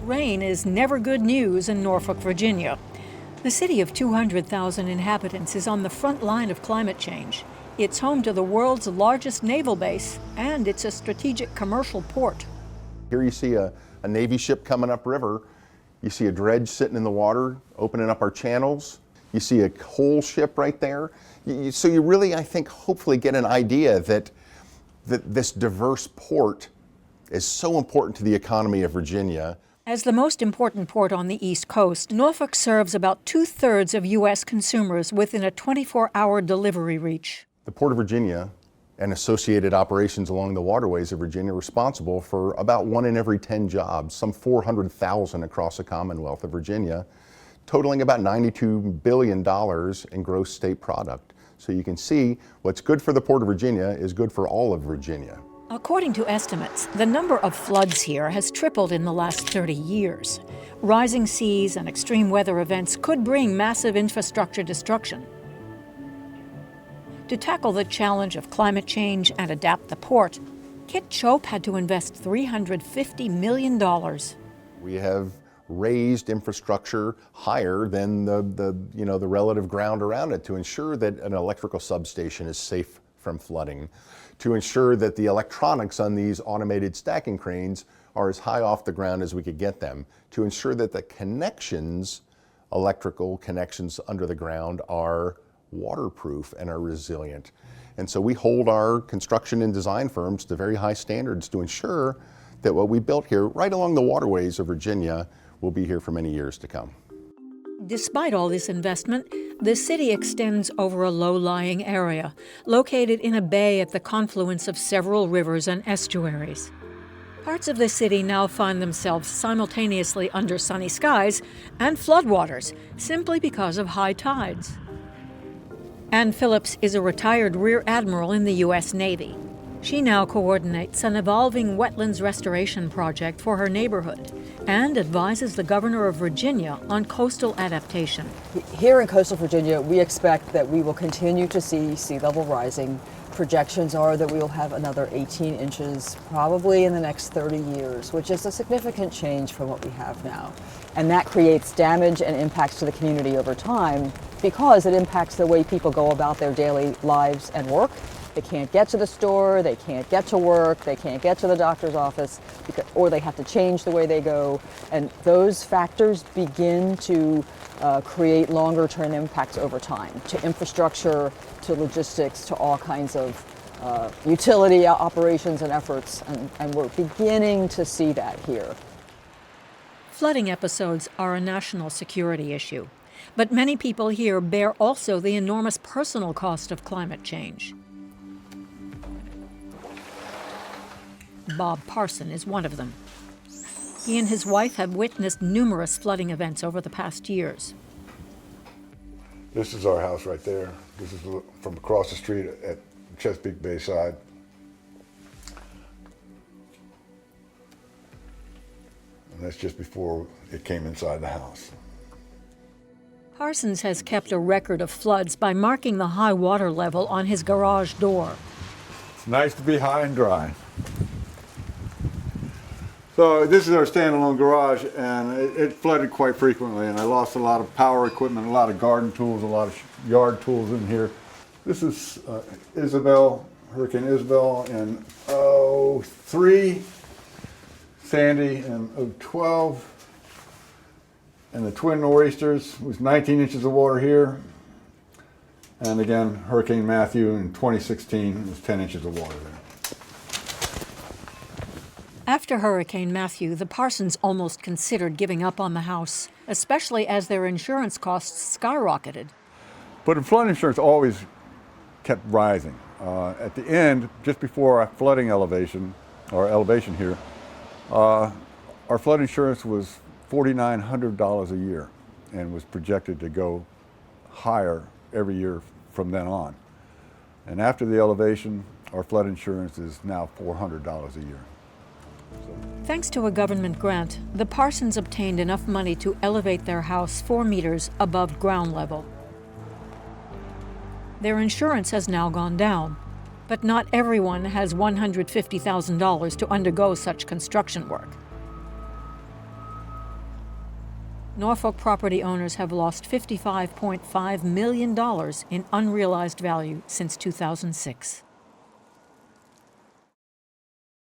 Rain is never good news in Norfolk, Virginia. The city of 200,000 inhabitants is on the front line of climate change. It's home to the world's largest naval base, and it's a strategic commercial port. Here you see a Navy ship coming upriver. You see a dredge sitting in the water, opening up our channels. You see a coal ship right there. So you really, I think, hopefully get an idea that this diverse port is so important to the economy of Virginia. As the most important port on the East Coast, Norfolk serves about 2/3 of U.S. consumers within a 24-hour delivery reach. The Port of Virginia and associated operations along the waterways of Virginia are responsible for about 1 in every 10 jobs, some 400,000 across the Commonwealth of Virginia, totaling about $92 billion in gross state product. So you can see what's good for the Port of Virginia is good for all of Virginia. According to estimates, the number of floods here has tripled in the last 30 years. Rising seas and extreme weather events could bring massive infrastructure destruction. To tackle the challenge of climate change and adapt the port, Kit Chope had to invest $350 million. We have raised infrastructure higher than the relative ground around it to ensure that an electrical substation is safe from flooding, to ensure that the electronics on these automated stacking cranes are as high off the ground as we could get them, to ensure that the connections, electrical connections under the ground, are waterproof and are resilient. And so we hold our construction and design firms to very high standards to ensure that what we built here right along the waterways of Virginia will be here for many years to come. Despite all this investment, the city extends over a low-lying area, located in a bay at the confluence of several rivers and estuaries. Parts of the city now find themselves simultaneously under sunny skies and floodwaters, simply because of high tides. Ann Phillips is a retired Rear Admiral in the U.S. Navy. She now coordinates an evolving wetlands restoration project for her neighborhood and advises the governor of Virginia on coastal adaptation. Here in coastal Virginia, we expect that we will continue to see sea level rising. Projections are that we will have another 18 inches probably in the next 30 years, which is a significant change from what we have now. And that creates damage and impacts to the community over time because it impacts the way people go about their daily lives and work. They can't get to the store, they can't get to work, they can't get to the doctor's office, or they have to change the way they go. And those factors begin to create longer term impacts over time to infrastructure, to logistics, to all kinds of utility operations and efforts. And we're beginning to see that here. Flooding episodes are a national security issue, but many people here bear also the enormous personal cost of climate change. Bob Parson is one of them. He and his wife have witnessed numerous flooding events over the past years. This is our house right there. This is from across the street at Chesapeake Bay side. And that's just before it came inside the house. Parsons has kept a record of floods by marking the high water level on his garage door. It's nice to be high and dry. So this is our standalone garage, and it flooded quite frequently, and I lost a lot of power equipment, a lot of garden tools, a lot of yard tools in here. This is Hurricane Isabel in 2003, Sandy in 2012, and the twin nor'easters was 19 inches of water here, and again Hurricane Matthew in 2016 was 10 inches of water there. After Hurricane Matthew, the Parsons almost considered giving up on the house, especially as their insurance costs skyrocketed. But flood insurance always kept rising. At the end, just before our flooding elevation here, our flood insurance was $4,900 a year and was projected to go higher every year from then on. And after the elevation, our flood insurance is now $400 a year. Thanks to a government grant, the Parsons obtained enough money to elevate their house 4 meters above ground level. Their insurance has now gone down, but not everyone has $150,000 to undergo such construction work. Norfolk property owners have lost $55.5 million in unrealized value since 2006.